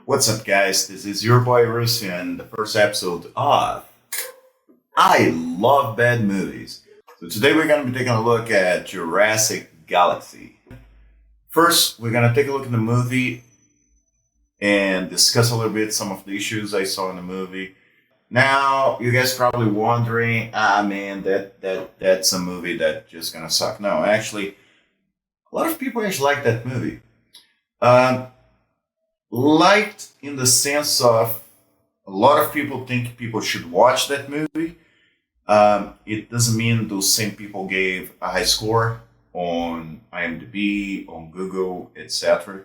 What's up, guys? This is your boy Russi, and the first episode of I Love Bad Movies. So today we're going to be taking a look at Jurassic Galaxy. First, we're going to take a look at the movie and discuss a little bit some of the issues I saw in the movie. Now, you guys probably wondering, man, that's a movie that just gonna suck. No, actually, a lot of people actually like that movie. Um, Liked in the sense of a lot of people think people should watch that movie. It doesn't mean those same people gave a high score on IMDb, on Google, etc.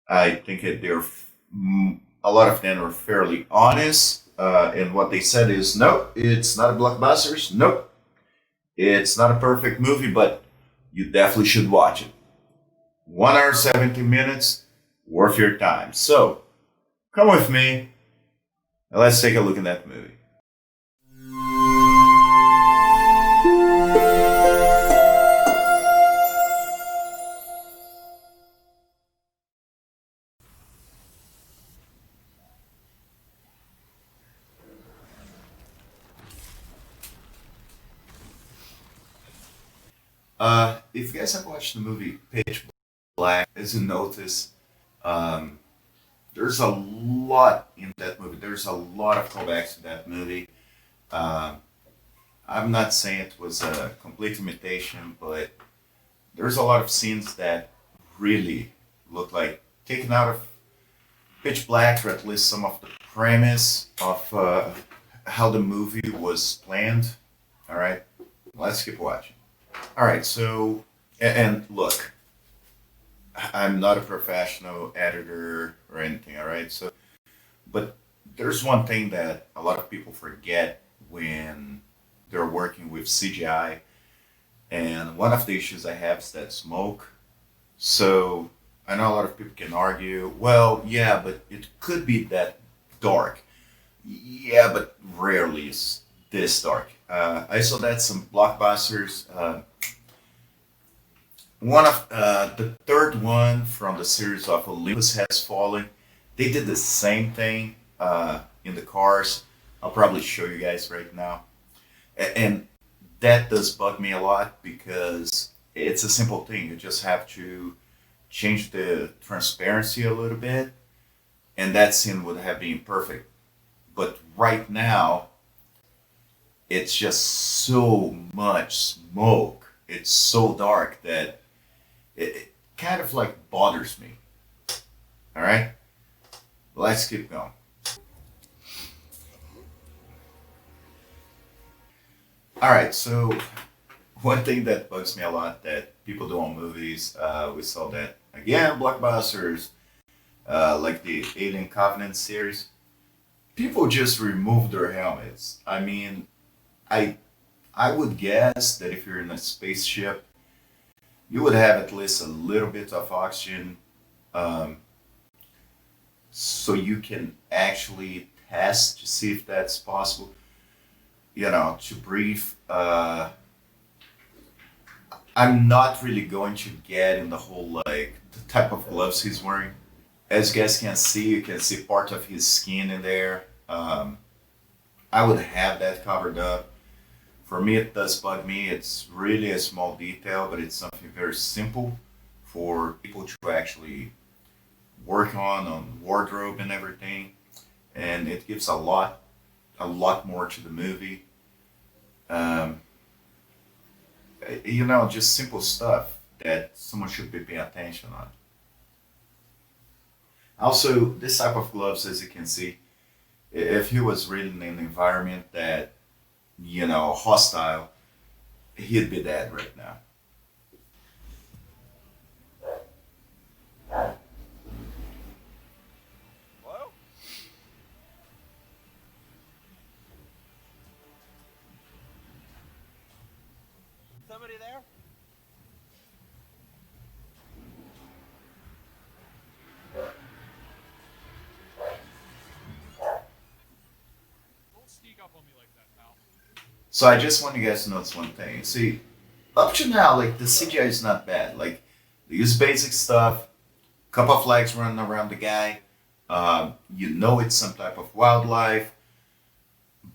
I think a lot of them are fairly honest, and what they said is, nope, it's not a blockbuster. Nope, it's not a perfect movie, but you definitely should watch it. 1 hour 70 minutes, worth your time. So come with me and let's take a look at that movie. If you guys have watched the movie Pitch Black, as you notice, um, there's a lot in that movie. There's a lot of callbacks to that movie. Um, I'm not saying it was a complete imitation, but there's a lot of scenes that really look like taken out of Pitch Black, or at least some of the premise of how the movie was planned. All right, let's keep watching. All right, so and look, I'm not a professional editor or anything. All right, so but there's one thing that a lot of people forget when they're working with CGI, and one of the issues I have is that smoke. So I know a lot of people can argue, well, yeah, but it could be that dark. Yeah, but rarely is this dark. I saw that some blockbusters. One of the third one from the series of Olympus Has Fallen. They did the same thing in the cars. I'll probably show you guys right now, and that does bug me a lot because it's a simple thing. You just have to change the transparency a little bit, and that scene would have been perfect. But right now, it's just so much smoke. It's so dark that it kind of like bothers me. All right, let's keep going. All right, so one thing that bugs me a lot that people do on movies, we saw that again, blockbusters, like the Alien Covenant series. People just remove their helmets. I mean, I I would guess that if you're in a spaceship, you would have at least a little bit of oxygen, um, so you can actually test to see if that's possible. To breathe. I'm not really going to get in the whole like the type of gloves he's wearing. As you guys can see, you can see part of his skin in there. I would have that covered up. For me, it does bug me. It's really a small detail, but it's something very simple for people to actually work on wardrobe and everything, and it gives a lot more to the movie. Um, just simple stuff that someone should be paying attention on. Also, this type of gloves, as you can see, if he was really in an environment that, hostile, he'd be dead right now. Hello? Somebody there? Don't sneak up on me like that, pal. So I just want you guys to notice one thing. See, up to now, like the CGI is not bad. Like they use basic stuff, couple of flags running around the guy, You know it's some type of wildlife,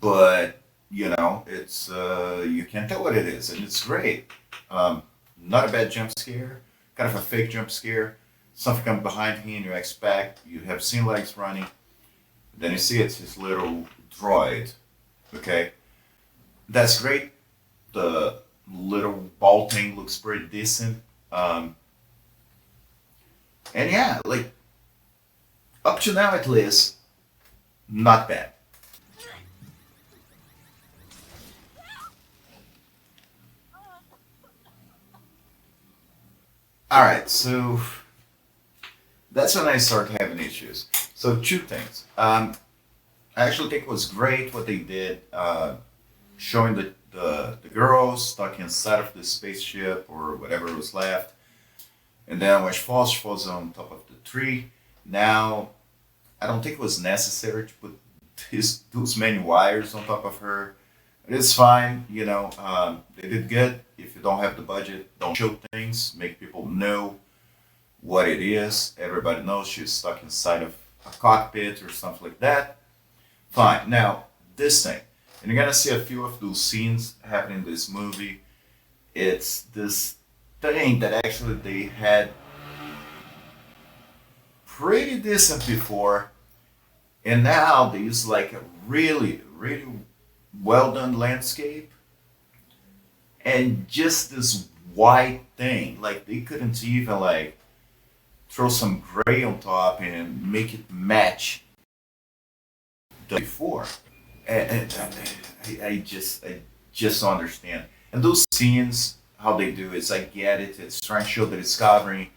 but it's you can't tell what it is, and it's great. Not a bad jump scare, kind of a fake jump scare. Something comes behind him, you expect you have seen legs running, then you see it's his little droid. Okay, that's great. The little ball thing looks pretty decent. Um, and yeah, like up to now at least, not bad. All right, so that's when I start having issues. So two things. I actually think it was great what they did, showing the girls stuck inside of the spaceship or whatever was left, and then when she falls on top of the tree. Now, I don't think it was necessary to put those many wires on top of her. It's fine, they did good. If you don't have the budget, don't show things, make people know what it is. Everybody knows she's stuck inside of a cockpit or something like that. Fine. Now, this thing, and you're gonna see a few of those scenes happening in this movie. It's this thing that actually they had pretty decent before, and now they use like a really, really well done landscape and just this white thing. Like they couldn't even like throw some gray on top and make it match the before. And I just don't understand. And those scenes, how they do it, I get it. It's trying to show that it's covering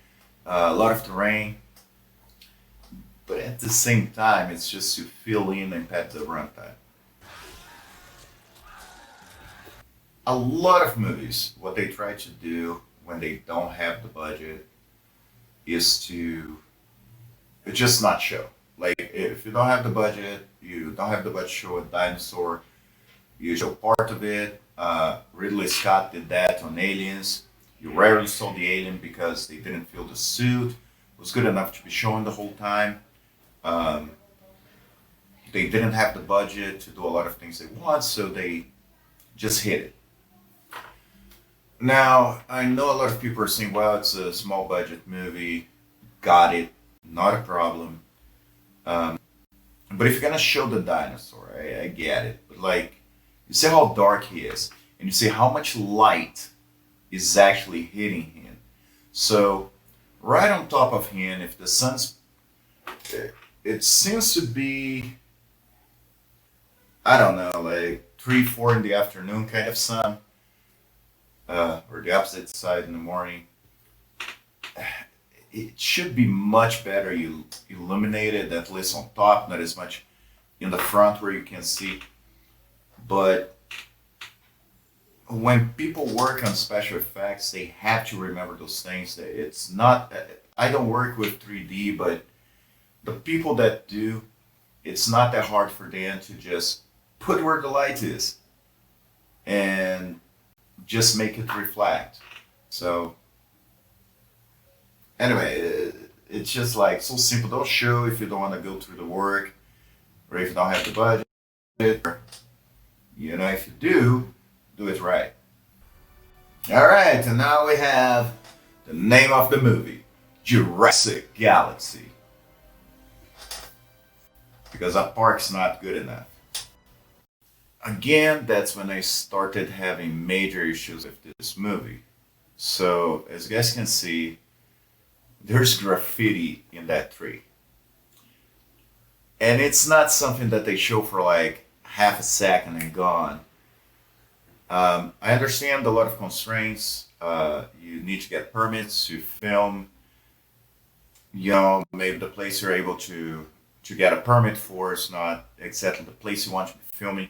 a lot of terrain, but at the same time, it's just to fill in and pad the runtime. A lot of movies, what they try to do when they don't have the budget is to just not show. Like if you don't have the budget, you don't have the budget to show a dinosaur. You show part of it. Ridley Scott did that on Aliens. You rarely saw the alien because they didn't feel the suit was good enough to be shown the whole time. Um, they didn't have the budget to do a lot of things they want, so they just hit it. Now, I know a lot of people are saying, well, it's a small budget movie. Got it. Not a problem. Um, but if you're going to show the dinosaur, I get it. But, like, you see how dark he is, and you see how much light is actually hitting him. So, right on top of him, if the sun's. It seems to be, I don't know, like 3, 4 in the afternoon kind of sun, or the opposite side in the morning. It should be much better illuminated, at least on top, not as much in the front where you can see. But when people work on special effects, they have to remember those things. That it's not. I don't work with 3D, but the people that do, it's not that hard for them to just put where the light is and just make it reflect. So anyway, it's just like so simple. Don't show if you don't want to go through the work, or if you don't have the budget. Or, if you do it right. All right, and now we have the name of the movie, Jurassic Galaxy, because a park's not good enough. Again, that's when I started having major issues with this movie. So, as you guys can see, there's graffiti in that tree. And it's not something that they show for like half a second and gone. I understand a lot of constraints. You need to get permits to film. Maybe the place you're able to get a permit for is not exactly the place you want to be filming.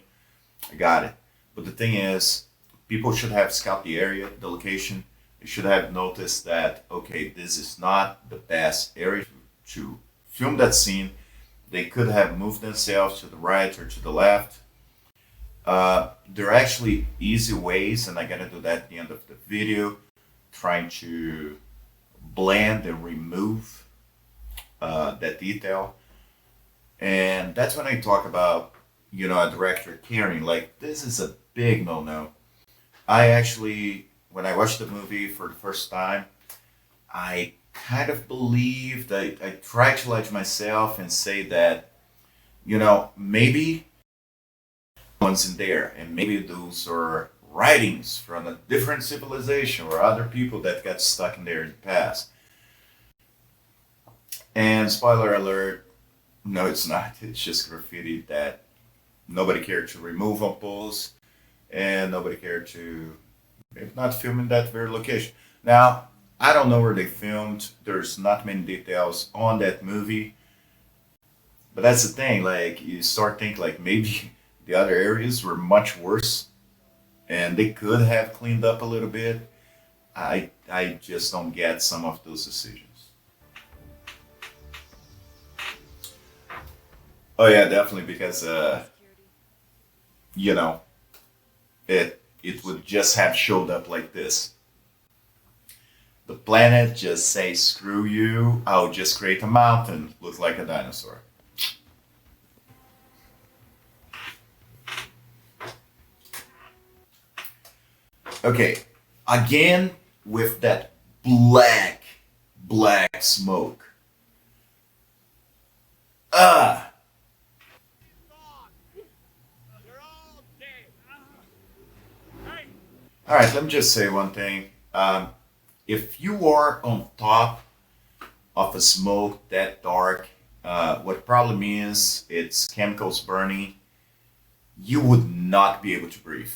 I got it. But the thing is, people should have scouted the area, the location. They should have noticed that, okay, this is not the best area to film that scene. They could have moved themselves to the right or to the left. There are actually easy ways, and I'm gonna do that at the end of the video, trying to blend and remove that detail. And that's when I talk about, a director caring. Like, this is a big no no. I actually, when I watched the movie for the first time, I kind of believed, I tried to lie to myself and say that, maybe one's in there, and maybe those are writings from a different civilization or other people that got stuck in there in the past. And spoiler alert, no, it's not. It's just graffiti that nobody cared to remove on poles, and nobody cared to, if not film in that very location. Now, I don't know where they filmed. There's not many details on that movie, but that's the thing. Like, you start thinking like maybe the other areas were much worse, and they could have cleaned up a little bit. I just don't get some of those decisions. Oh yeah, definitely because you know it would just have showed up like this. The planet just say screw you. I'll just create a mountain, look like a dinosaur. Okay, again with that black black smoke. Ah, Gone. They're all dead. Hey, all right. Let me just say one thing. If you are on top of a smoke that dark, what the problem is, it's chemicals burning. You would not be able to breathe.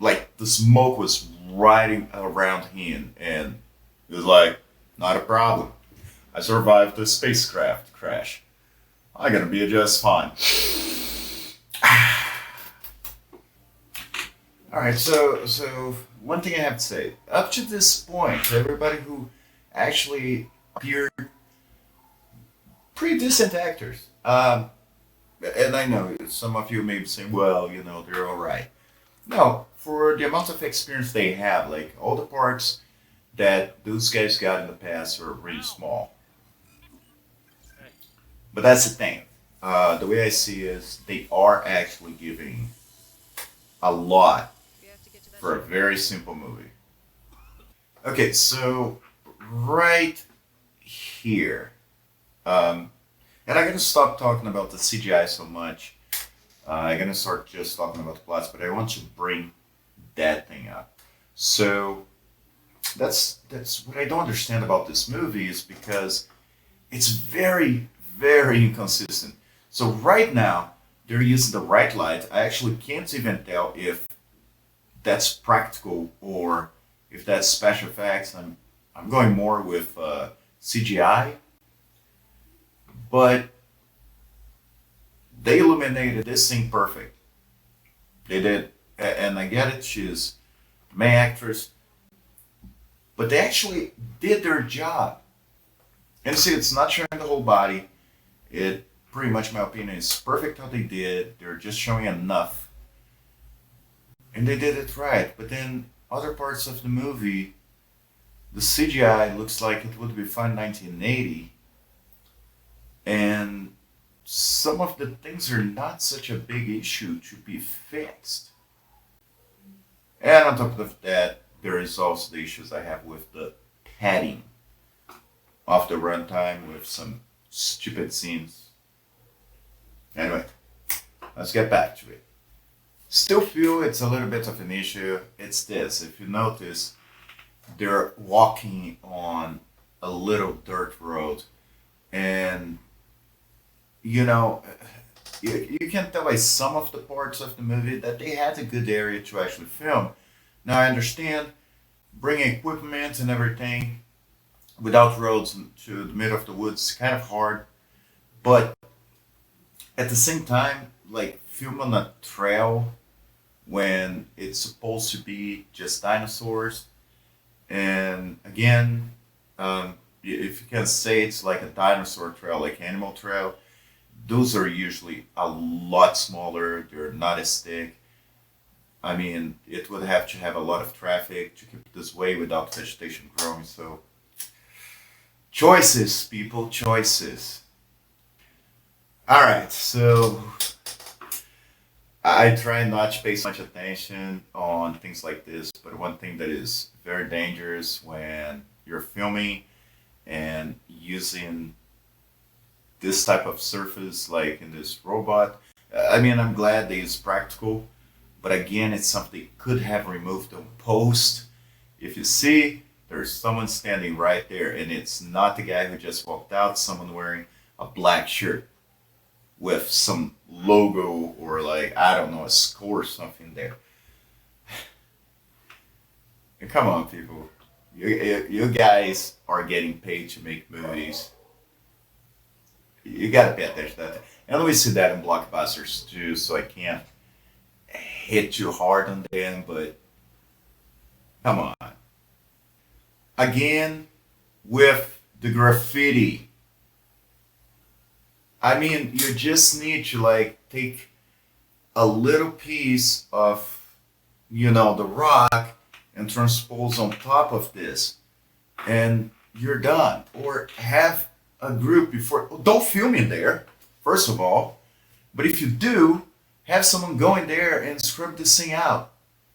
Like the smoke was riding around him, and it was like, not a problem. I survived the spacecraft crash. I'm gonna be just fine. All right, so one thing I have to say, up to this point, everybody who actually appeared pretty decent actors. And I know some of you may be saying, well, they're all right. No, for the amount of experience they have, like all the parts that those guys got in the past were really ow. small. Hey, But that's the thing. The way I see is they are actually giving a lot for a very simple movie. Okay, so right here, um, and I'm gonna stop talking about the CGI so much. I'm gonna start just talking about the plots, but I want to bring that thing up. So that's what I don't understand about this movie is because it's very very inconsistent. So right now they're using the right light. I actually can't even tell if that's practical or if that's special effects. I'm going more with CGI, but they illuminated this thing perfect. They did, and I get it. She's the main actress, but they actually did their job. And see, it's not showing the whole body. It pretty much, in my opinion, is perfect how they did. They're just showing enough, and they did it right. But then other parts of the movie, the CGI looks like it would be fine in 1980, and some of the things are not such a big issue to be fixed. And on top of that, there is also the issues I have with the padding of the runtime with some stupid scenes. Anyway, let's get back to it. Still feel it's a little bit of an issue. It's this. If you notice, they're walking on a little dirt road, and you know, you can tell by some of the parts of the movie that they had a good area to actually film. Now I understand bringing equipment and everything without roads to the middle of the woods is kind of hard, but at the same time, like film on a trail when it's supposed to be just dinosaurs, and again, if you can say it's like a dinosaur trail, like animal trail, those are usually a lot smaller. They're not as thick. I mean, it would have to have a lot of traffic to keep it this way without vegetation growing. So, choices, people, choices. All right, so I try not to pay so much attention on things like this, but one thing that is very dangerous when you're filming and using this type of surface, like in this robot. I mean, I'm glad that it's practical, but again, it's something they could have removed on post. If you see, there's someone standing right there, and it's not the guy who just walked out, someone wearing a black shirt with some logo or like I don't know a score or something there. And come on, people, you guys are getting paid to make movies. You gotta pay attention to that. And we see that in blockbusters too, so I can't hit too hard on them. But come on, again with the graffiti. I mean, you just need to like take a little piece of, the rock and transpose on top of this, and you're done. Or have a group before. Don't film in there, first of all. But if you do, have someone go in there and scrub this thing out.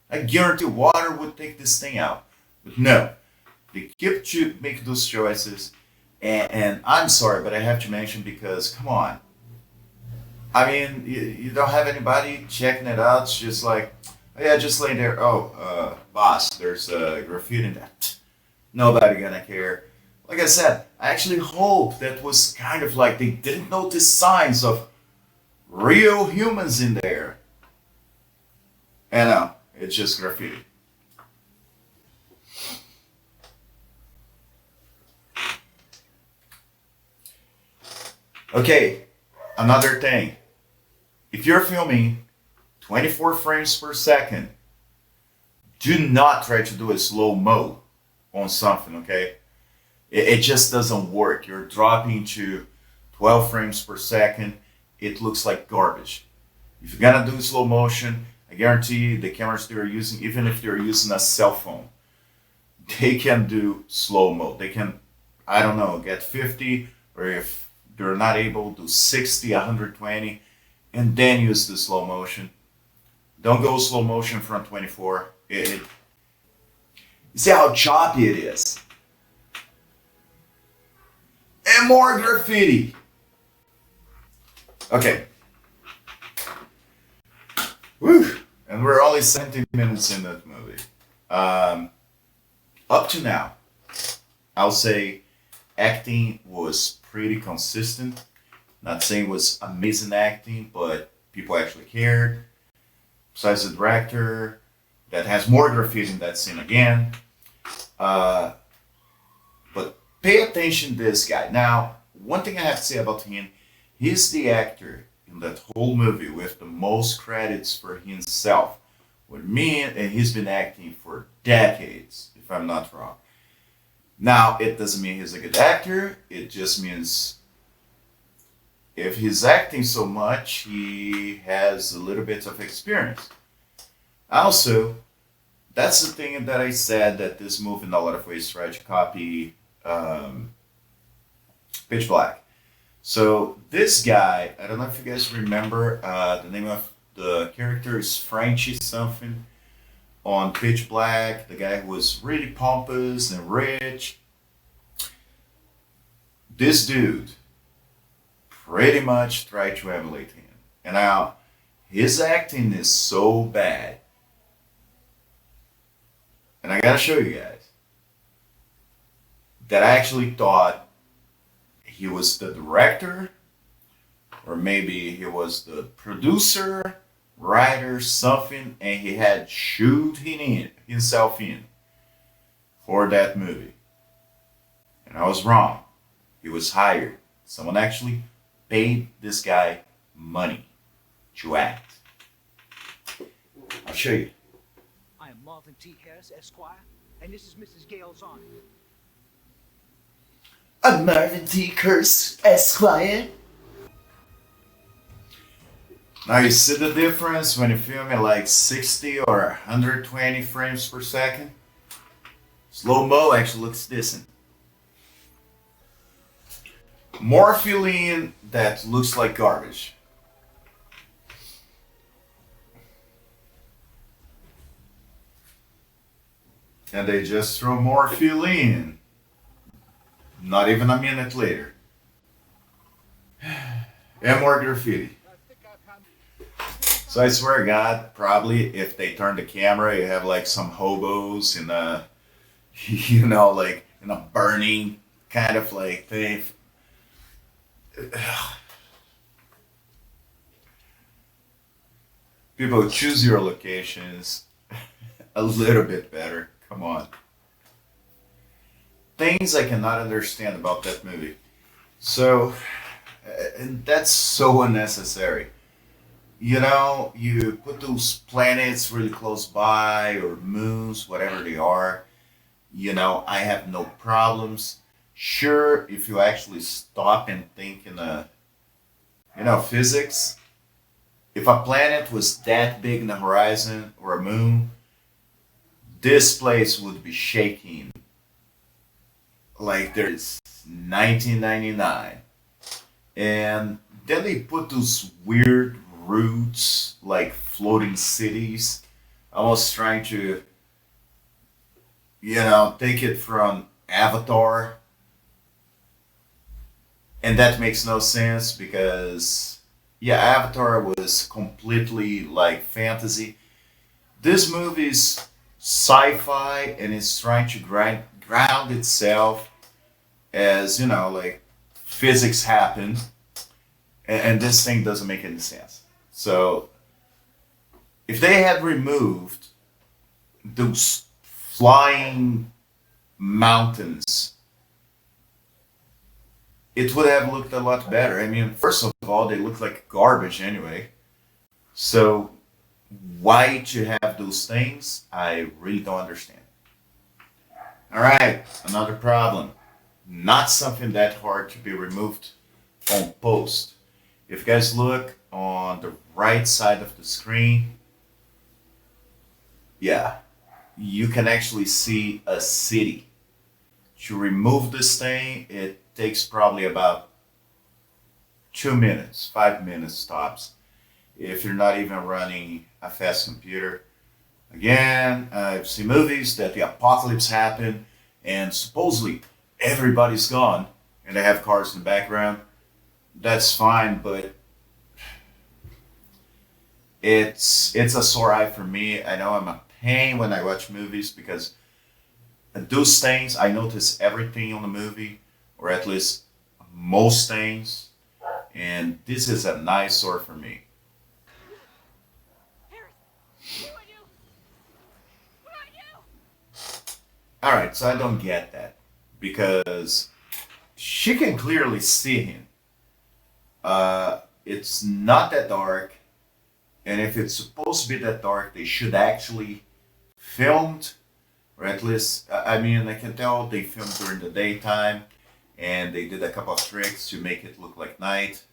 I guarantee water would take this thing out. But no, they keep to make those choices. And I'm sorry, but I have to mention because, come on. I mean, you don't have anybody checking it out. It's just like, oh, yeah, just lay there. Oh, boss, there's graffiti in that. Nobody gonna care. Like I said, I actually hope that was kind of like they didn't notice signs of real humans in there. And no, it's just graffiti. Okay, another thing. If you're filming 24 frames per second, do not try to do a slow mo on something, okay? It just doesn't work. You're dropping to 12 frames per second. It looks like garbage. If you're gonna do slow motion, I guarantee you the cameras they're using, even if they're using a cell phone, they can do slow mo. They can, I don't know, get 50, or if they're not able, do 60, 120, and then use the slow motion. Don't go slow motion from 24. You see how choppy it is? And more graffiti. Okay. Woo! And we're only 17 minutes in that movie. Up to now, I'll say acting was pretty consistent. Not saying it was amazing acting, but people actually cared. Besides the director, that has more graffiti in that scene again. But pay attention to this guy. Now, one thing I have to say about him, he's the actor in that whole movie with the most credits for himself. With me, and he's been acting for decades, if I'm not wrong. Now, it doesn't mean he's a good actor. It just means if he's acting so much, he has a little bit of experience. Also, that's the thing that I said that this movie in a lot of ways tried to copy Pitch Black. So this guy, I don't know if you guys remember, the name of the character is Frenchy something on Pitch Black. The guy who was really pompous and rich. This dude pretty much tried to emulate him. And now his acting is so bad. And I gotta show you guys that I actually thought he was the director, or maybe he was the producer, writer, something, and he had shoot himself in for that movie. And I was wrong. He was hired. Someone actually paid this guy money to act. I'll show you. I am Marvin T. Harris, Esquire, and this is Mrs. Gail Zahn. I'm Marvin T. Curse, Esquire. Now you see the difference when you film at like 60 or 120 frames per second? Slow-mo actually looks decent. Morphine that looks like garbage. And they just throw morphine. Not even a minute later. And more graffiti. So I swear to God, probably if they turn the camera, you have like some hobos in a, like in a burning kind of like thing. People choose your locations a little bit better. Come on. Things I cannot understand about that movie. So, and that's so unnecessary. You put those planets really close by or moons, whatever they are. I have no problems. Sure, if you actually stop and think in physics, if a planet was that big in the horizon or a moon, this place would be shaking like there's 1999. And then they put those weird roots like floating cities, almost trying to, take it from Avatar. And that makes no sense because, yeah, Avatar was completely like fantasy. This movie's sci-fi and it's trying to ground itself as, like physics happen. And this thing doesn't make any sense. So if they had removed those flying mountains, it would have looked a lot better. I mean, first of all, they look like garbage anyway. So why to have those things? I really don't understand. All right, another problem. Not something that hard to be removed on post. If you guys look on the right side of the screen, yeah, you can actually see a city. To remove this thing, it takes probably about 2 minutes, 5 minutes tops, if you're not even running a fast computer. Again, I've seen movies that the apocalypse happened and supposedly everybody's gone and they have cars in the background. That's fine, but it's a sore eye for me. I know I'm a pain when I watch movies because those things I notice everything on the movie, or at least most things, and this is a nice sore for me. Harris, what do I do? What do I do? All right, so I don't get that because she can clearly see him. It's not that dark, and if it's supposed to be that dark, they should actually filmed, or at least I mean I can tell they filmed during the daytime, and they did a couple of tricks to make it look like night.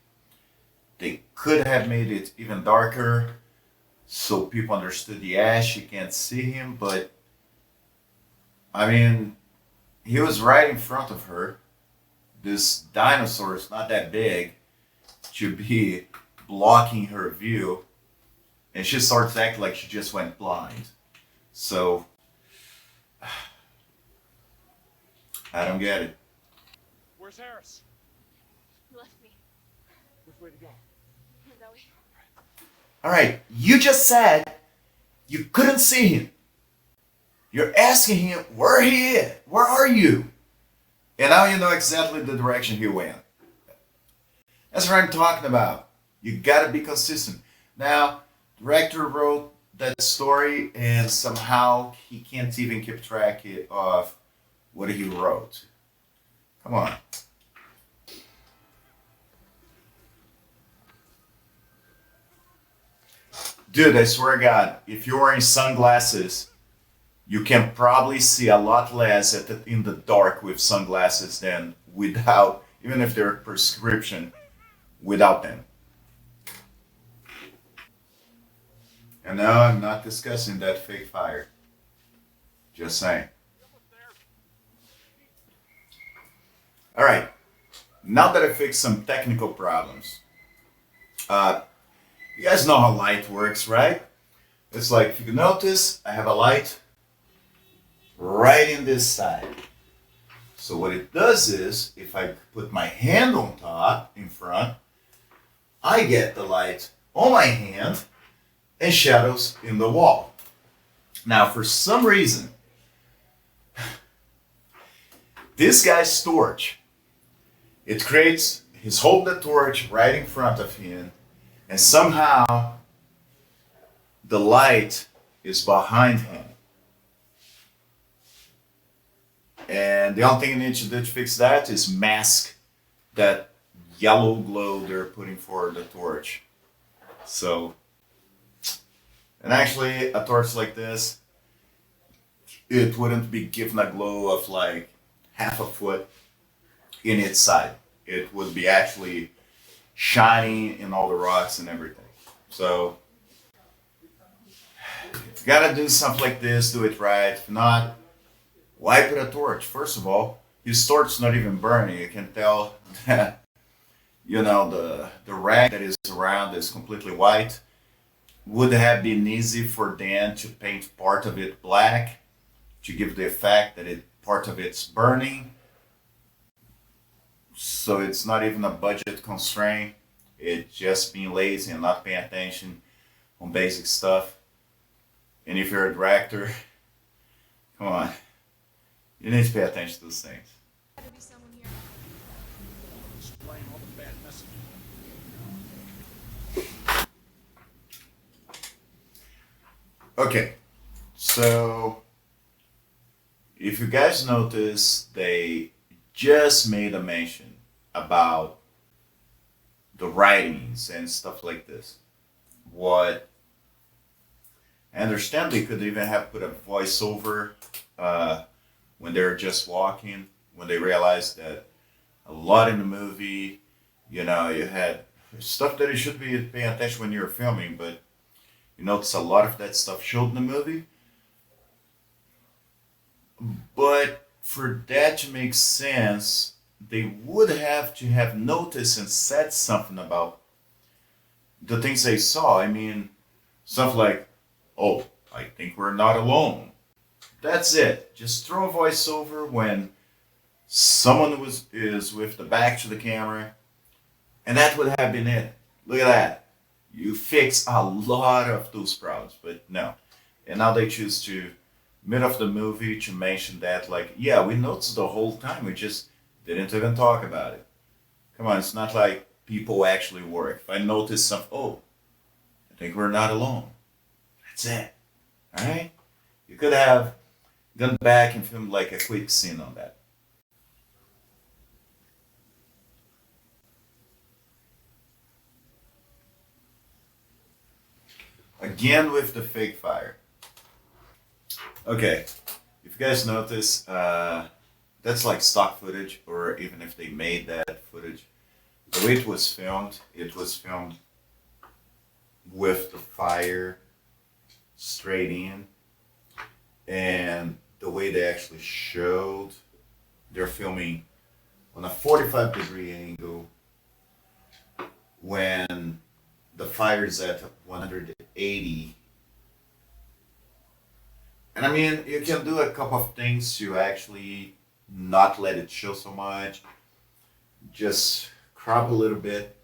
They could have made it even darker so people understood, yeah, she can't see him, but I mean, he was right in front of her. This dinosaur is not that big to be blocking her view, and she starts acting like she just went blind. So, I don't get it. Where's Harris? You left me. Which way to go? That way. Alright, you just said you couldn't see him. You're asking him where he is. Where are you? And now you know exactly the direction he went. That's what I'm talking about. You gotta be consistent. Now, director wrote that story and somehow he can't even keep track of what he wrote. Come on. Dude, I swear to God, if you're wearing sunglasses, you can probably see a lot less in the dark with sunglasses than without, even if they're prescription, without them. And no, I'm not discussing that fake fire. Just saying. All right. Now that I fixed some technical problems, uh, you guys know how light works, right? It's like, if you notice, I have a light right in this side. So what it does is, if I put my hand on top, in front, I get the light on my hand and shadows in the wall. Now, for some reason, this guy's torch, it creates, he's holding the torch right in front of him, and somehow the light is behind him. And the only thing you need to do to fix that is mask that yellow glow they're putting for the torch. So, and actually, a torch like this, it wouldn't be given a glow of like half a foot in its side. It would be actually shining in all the rocks and everything. So, if you gotta do something like this, do it right. If not, why put a torch? First of all, his torch's not even burning. You can tell that, you know, the rag that is around is completely white. Would have been easy for Dan to paint part of it black to give the effect that part of it's burning. So it's not even a budget constraint. It's just being lazy and not paying attention on basic stuff. And if you're a director, come on, you need to pay attention to those things. Explain all the bad messages. Okay, so if you guys notice, they just made a mention about the writings and stuff like this. What I understand, they could even have put a voiceover when they're just walking, when they realized that a lot in the movie, you know, you had stuff that you should be paying attention when you're filming, but you notice a lot of that stuff showed in the movie. But for that to make sense, they would have to have noticed and said something about the things they saw. I mean, stuff like, oh, I think we're not alone. That's it. Just throw a voiceover when someone is with the back to the camera, and that would have been it. Look at that. You fix a lot of those problems, but no. And now they choose to, mid of the movie, to mention that, like, yeah, we noticed the whole time, we just didn't even talk about it. Come on, it's not like people actually work. If I notice something, oh, I think we're not alone. That's it. Alright? You could have gone back and filmed like a quick scene on that. Again with the fake fire. Okay, if you guys notice, that's like stock footage, or even if they made that footage, the way it was filmed with the fire straight in, and the way they actually showed, they're filming on a 45-degree angle when the fire's at 180. And I mean, you can do a couple of things to actually not let it show so much. Just crop a little bit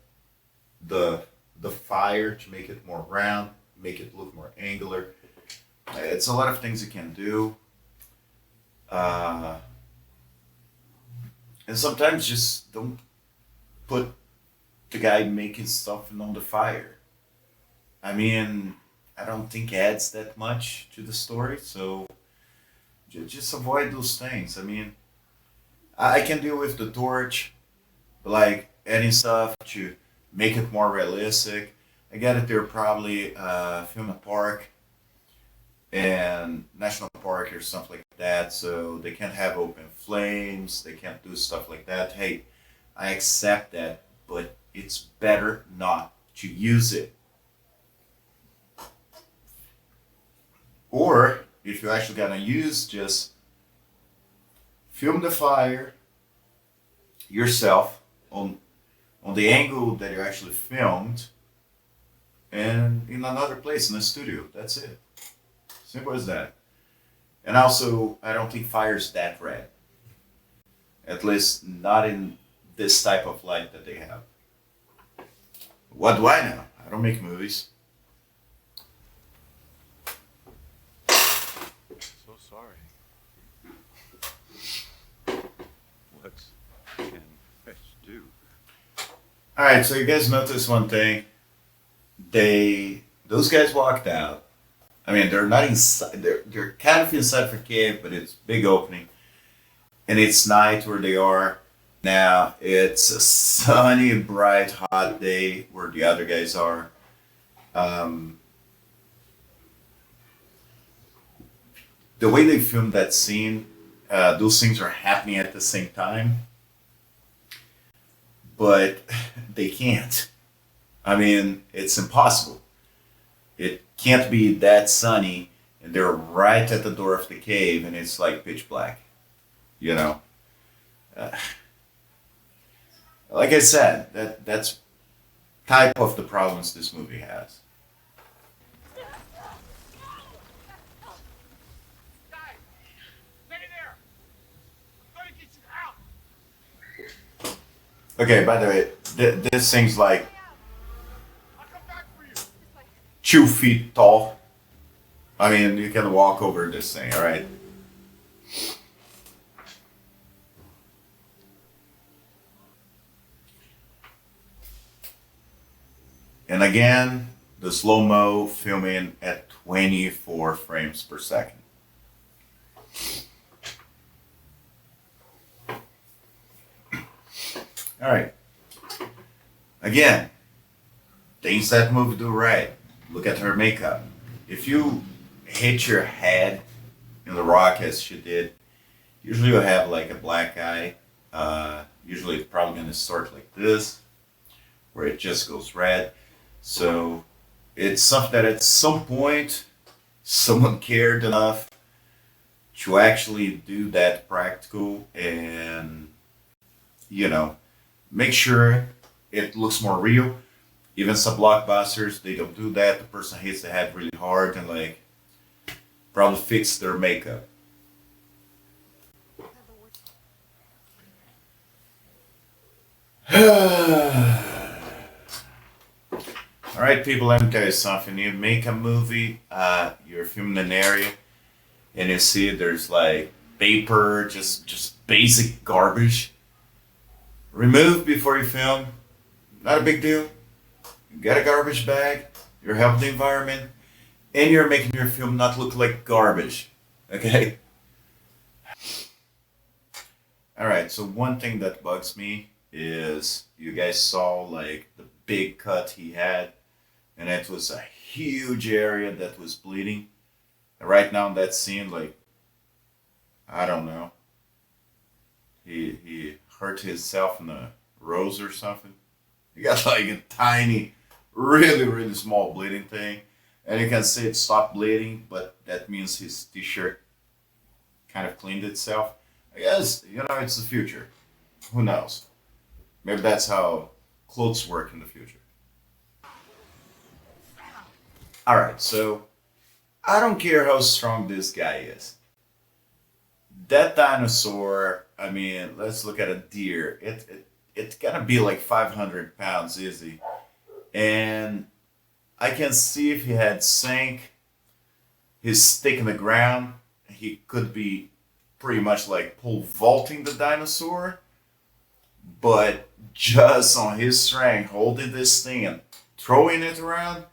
the fire to make it more round, make it look more angular. It's a lot of things you can do. And sometimes just don't put the guy making stuff on the fire. I mean, I don't think it adds that much to the story, so just avoid those things. I mean, I can deal with the torch, like adding stuff to make it more realistic. I get it, they're probably film a park and national park or something like that, so they can't have open flames, they can't do stuff like that. Hey, I accept that, but it's better not to use it. Or if you're actually gonna use, just film the fire yourself on on the angle that you actually filmed, and in another place in the studio. That's it. Simple as that. And also, I don't think fire's that red. At least not in this type of light that they have. What do I know? I don't make movies. So sorry. What can fish do? All right, so you guys notice one thing. Those guys walked out. I mean, they're not inside. They're kind of inside the cave, but it's big opening, and it's night where they are. Now it's a sunny, bright, hot day where the other guys are. Um, the way they filmed that scene, those things are happening at the same time, but they can't. I mean, it's impossible. It can't be that sunny, and they're right at the door of the cave, and it's like pitch black. You know, uh, like I said, that's type of the problems this movie has. Guys, stay there. I'm gonna get you out. Okay, by the way, this thing's like I'll come back for you. 2 feet tall. I mean, you can walk over this thing, all right? And again, the slow-mo filming at 24 frames per second. All right. Again, things that movie do right. Look at her makeup. If you hit your head in the rock as she did, usually you'll have like a black eye. Usually it's probably going to start like this, where it just goes red. So it's something that at some point someone cared enough to actually do that practical and, you know, make sure it looks more real. Even some blockbusters, they don't do that. The person hits the head really hard and like probably fix their makeup. All right, people, let me tell you something. You make a movie, you're filming an area, and you see there's like paper, just basic garbage. Remove before you film. Not a big deal. You get a garbage bag. You're helping the environment, and you're making your film not look like garbage. Okay. All right. So one thing that bugs me is you guys saw like the big cut he had, and it was a huge area that was bleeding. And right now in that scene, like I don't know, he hurt himself in the rose or something. He got like a tiny, really small bleeding thing, and you can see it stopped bleeding, but that means his t-shirt kind of cleaned itself. I guess you know it's the future. Who knows? Maybe that's how clothes work in the future. All right, so I don't care how strong this guy is. That dinosaur, I mean, let's look at a deer. It's gonna be like 500 pounds easy. And I can see if he had sank his stick in the ground, he could be pretty much like pole vaulting the dinosaur. But just on his strength, holding this thing and throwing it around,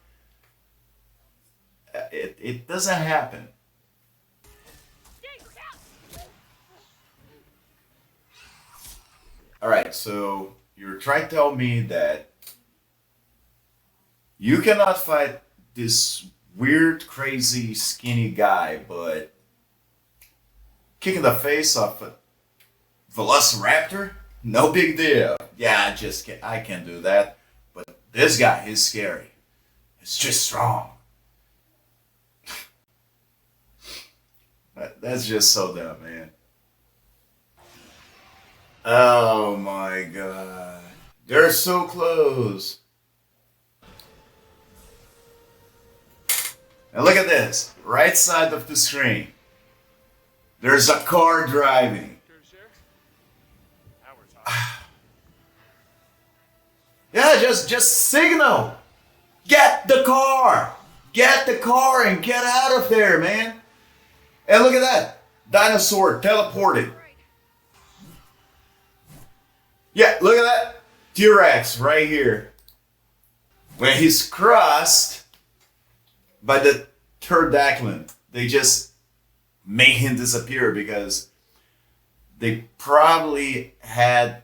it doesn't happen. All right, so you're trying to tell me that you cannot fight this weird, crazy, skinny guy, but kicking the face off a velociraptor? No big deal. Yeah, I can't do that. But this guy is scary. It's just strong. That's just so dumb, man. Oh my god. They're so close. And look at this, right side of the screen. There's a car driving. Now we're talking. Yeah, just signal. Get the car. Get the car and get out of there, man. And look at that. Dinosaur teleported. Yeah, look at that. T-Rex right here. When he's crossed by the pterodactyl, they just make him disappear because they probably had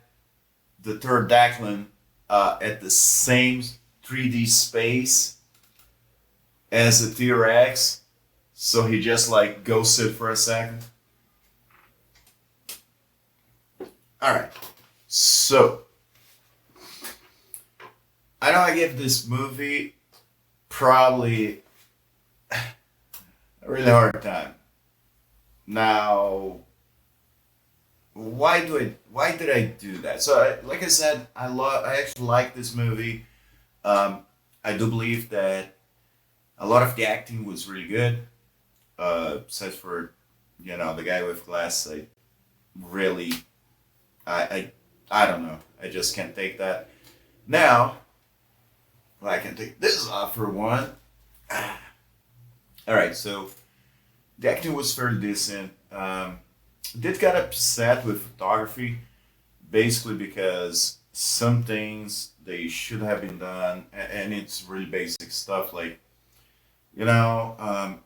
the pterodactyl at the same 3D space as the T-Rex, so he just like ghosted for a second. All right, so I know I give this movie probably a really hard time. Now, why did I do that? So, like I said, I actually like this movie. I do believe that a lot of the acting was really good. Except for, the guy with glass. I really, I don't know. I just can't take that. Now, well, I can take this off for one. All right, so the acting was fairly decent. Did get upset with photography, basically because some things they should have been done, and it's really basic stuff like, you know, um,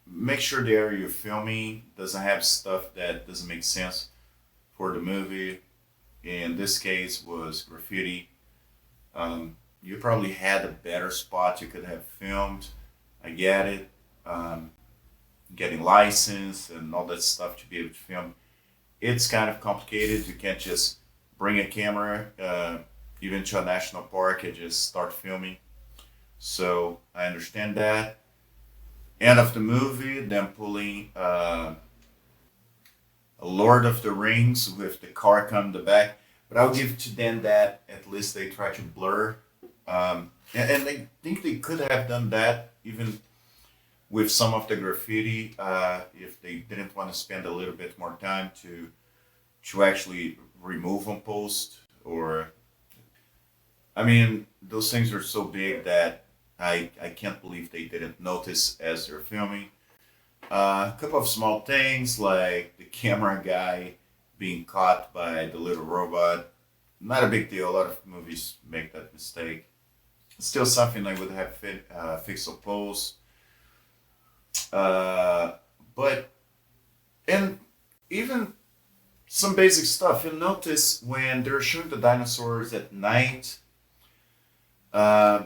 make sure the area you're filming doesn't have stuff that doesn't make sense for the movie. In this case, was graffiti. You probably had a better spot you could have filmed. I get it. Um, Getting license and all that stuff to be able to film. It's kind of complicated. You can't just bring a camera even to a national park and just start filming. So I understand that. End of the movie, them pulling a Lord of the Rings with the car coming the back. But I'll give to them that at least they try to blur. And I think they could have done that even with some of the graffiti if they didn't want to spend a little bit more time to actually remove on post. Or I mean, those things are so big that I can't believe they didn't notice as they're filming. A couple of small things like the camera guy being caught by the little robot. Not a big deal. A lot of movies make that mistake. Still something I would have fixed or post. Uh, but and even some basic stuff. You'll notice when they're showing the dinosaurs at night. Uh,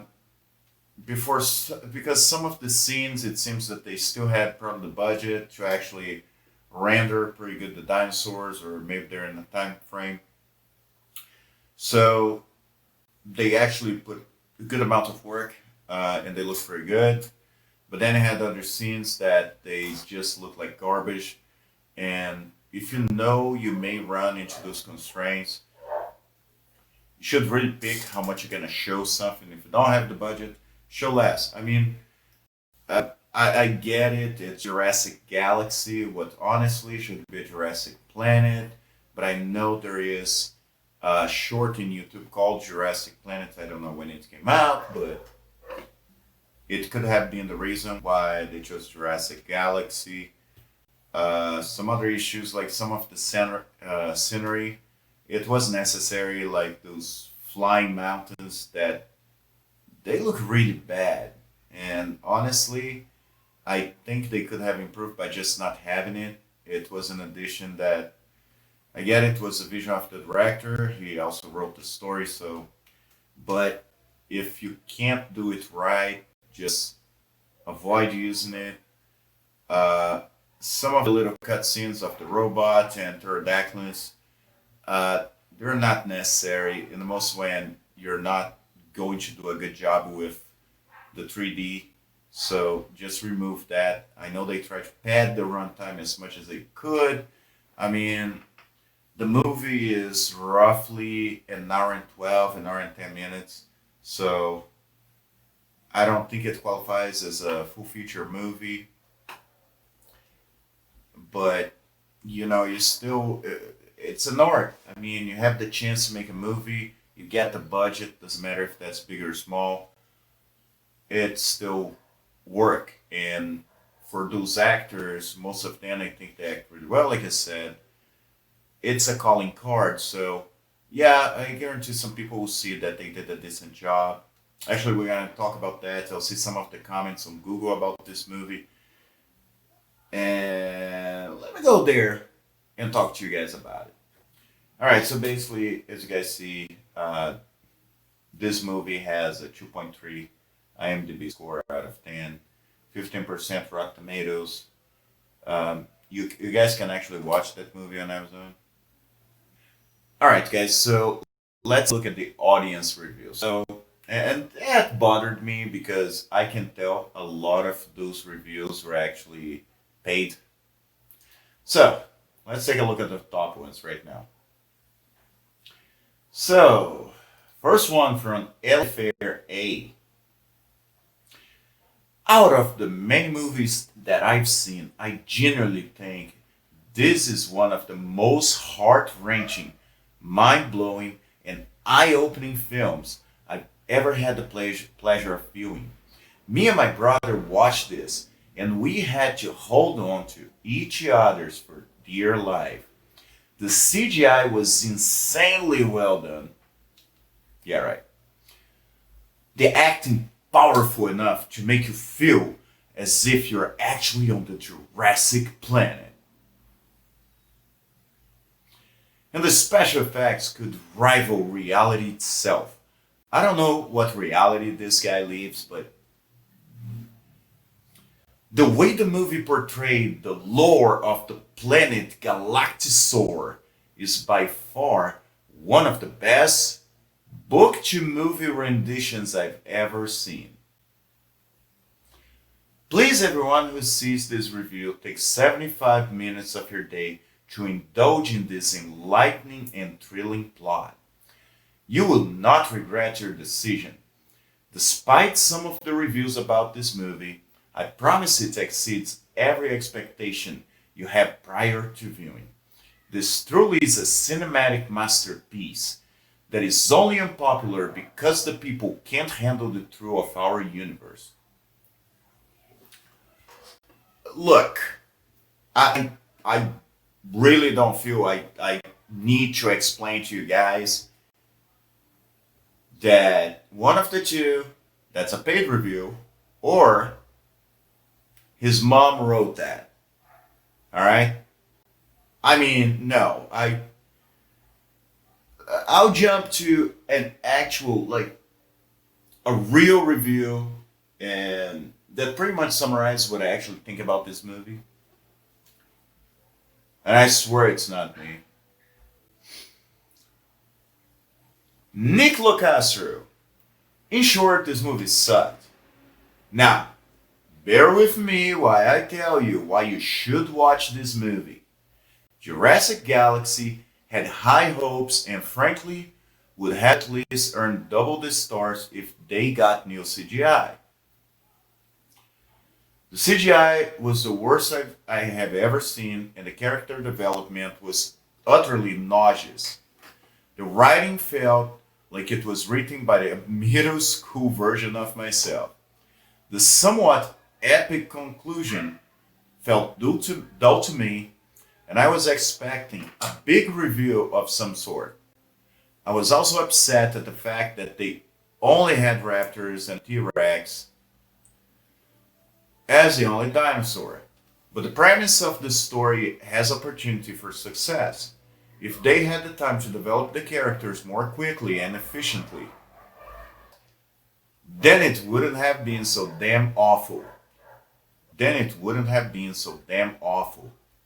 because some of the scenes, it seems that they still had probably the budget to actually render pretty good the dinosaurs, or maybe they're in a time frame. So they actually put a good amount of work, and they look pretty good. But then I had other scenes that they just look like garbage. And if you know you may run into those constraints, you should really pick how much you're gonna show something. If you don't have the budget, show less. I mean, I get it. It's Jurassic Galaxy. What honestly should be a Jurassic Planet. But I know there is a short in YouTube called Jurassic Planet. I don't know when it came out, but it could have been the reason why they chose Jurassic Galaxy. Some other issues, like some of the scenery, it was necessary, like those flying mountains that they look really bad. And honestly, I think they could have improved by just not having it. It was an addition that I get it was a vision of the director. He also wrote the story, so but if you can't do it right, just avoid using it. Uh, some of the little cutscenes of the robot and pterodactyls, uh, they're not necessary in the most way, and you're not going to do a good job with the 3D. So just remove that. I know they tried to pad the runtime as much as they could. I mean, The movie is roughly an hour and 12, an hour and 10 minutes. So I don't think it qualifies as a full feature movie, but you still, it's an art. I mean, you have the chance to make a movie, you get the budget, doesn't matter if that's big or small, it's still work. And for those actors, most of them, I think they act really well, like I said. It's a calling card. So, yeah, I guarantee some people will see that they did a decent job. Actually, we're going to talk about that. I'll see some of the comments on Google about this movie. And let me go there and talk to you guys about it. All right, so basically, as you guys see, this movie has a 2.3 IMDb score out of 10, 15% Rotten Tomatoes. You guys can actually watch that movie on Amazon. All right, guys, so let's look at the audience review. So, and that bothered me because I can tell a lot of those reviews were actually paid. So, let's take a look at the top ones right now. So, first one from Fair A. Out of the many movies that I've seen, I genuinely think this is one of the most heart-wrenching, mind-blowing, and eye-opening films I've ever had the pleasure of viewing. Me and my brother watched this, and we had to hold on to each other's for dear life. The CGI was insanely well done. Yeah, right. The acting powerful enough to make you feel as if you're actually on the Jurassic planet. And the special effects could rival reality itself. I don't know what reality this guy lives, but the way the movie portrayed the lore of the planet Galactisaur is by far one of the best book to movie renditions I've ever seen. Please, everyone who sees this review, take 75 minutes of your day to indulge in this enlightening and thrilling plot. You will not regret your decision. Despite some of the reviews about this movie, I promise it exceeds every expectation you had prior to viewing. This truly is a cinematic masterpiece that is only unpopular because the people can't handle the truth of our universe. Look, I really don't feel I need to explain to you guys that one of the two, that's a paid review, or his mom wrote that. All right? I mean, no. I'll jump to an actual, like, a real review, and that pretty much summarizes what I actually think about this movie. And I swear it's not me. Nick Locastro. In short, this movie sucked. Now, bear with me while I tell you why you should watch this movie. Jurassic Galaxy had high hopes and frankly would have at least earned double the stars if they got new CGI. The CGI was the worst I have ever seen, and the character development was utterly nauseous. The writing felt like it was written by a middle school version of myself. The somewhat epic conclusion felt dull to me, and I was expecting a big reveal of some sort. I was also upset at the fact that they only had raptors and T-Rex as the only dinosaur. But the premise of the story has opportunity for success if they had the time to develop the characters more quickly and efficiently. Then it wouldn't have been so damn awful.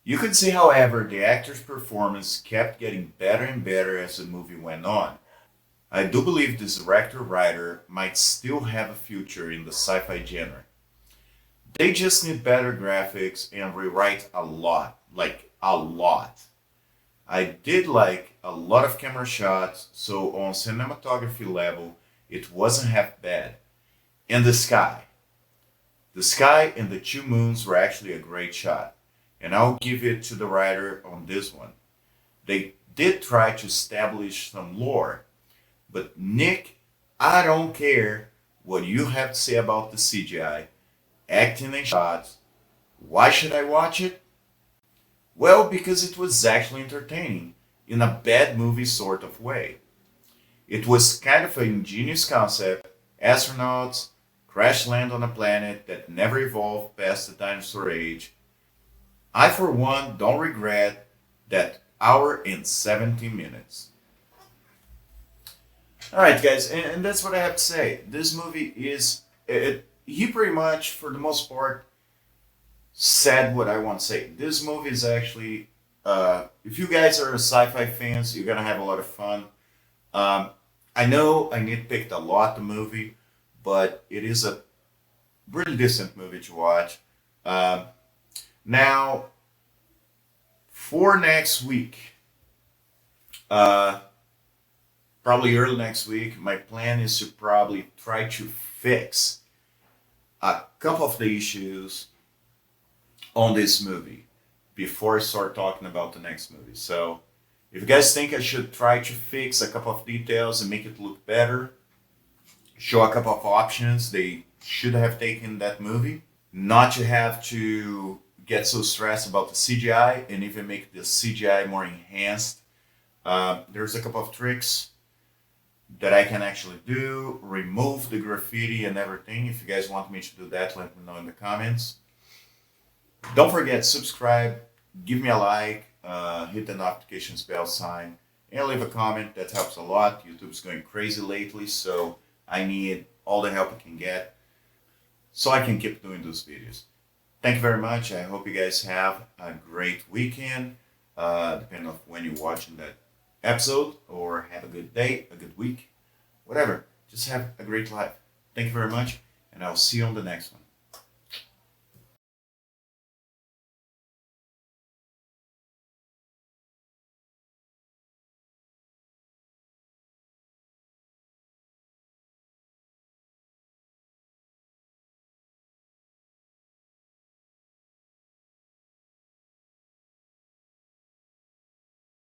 You could see, however, the actor's performance kept getting better and better as the movie went on. I do believe this director-writer might still have a future in the sci-fi genre. They just need better graphics and rewrite a lot, like a lot. I did like a lot of camera shots, so on cinematography level, it wasn't half bad. And the sky. The sky and the two moons were actually a great shot. And I'll give it to the writer on this one. They did try to establish some lore, but Nick, I don't care what you have to say about the CGI, acting and shots. Why should I watch it? Well, because it was actually entertaining, in a bad movie sort of way. It was kind of an ingenious concept. Astronauts crash land on a planet that never evolved past the dinosaur age. I, for one, don't regret that hour and 17 minutes. Alright, guys, and that's what I have to say. This movie is. He pretty much, for the most part, said what I want to say. This movie is actually. If you guys are sci fi fans, you're going to have a lot of fun. Um, I know I nitpicked a lot the movie, but it is a really decent movie to watch. Um, Now, for next week, uh, probably early next week, my plan is to probably try to fix a couple of the issues on this movie before I start talking about the next movie. So, if you guys think I should try to fix a couple of details and make it look better, show a couple of options they should have taken in that movie, not to have to get so stressed about the CGI and even make the CGI more enhanced. There's a couple of tricks that I can actually do, remove the graffiti and everything. If you guys want me to do that, let me know in the comments. Don't forget, subscribe, give me a like, hit the notifications bell sign, and leave a comment. That helps a lot. YouTube's going crazy lately, so I need all the help I can get so I can keep doing those videos. Thank you very much. I hope you guys have a great weekend, depending on when you're watching that episode, or have a good day, a good week, whatever. Just have a great life. Thank you very much, and I'll see you on the next one.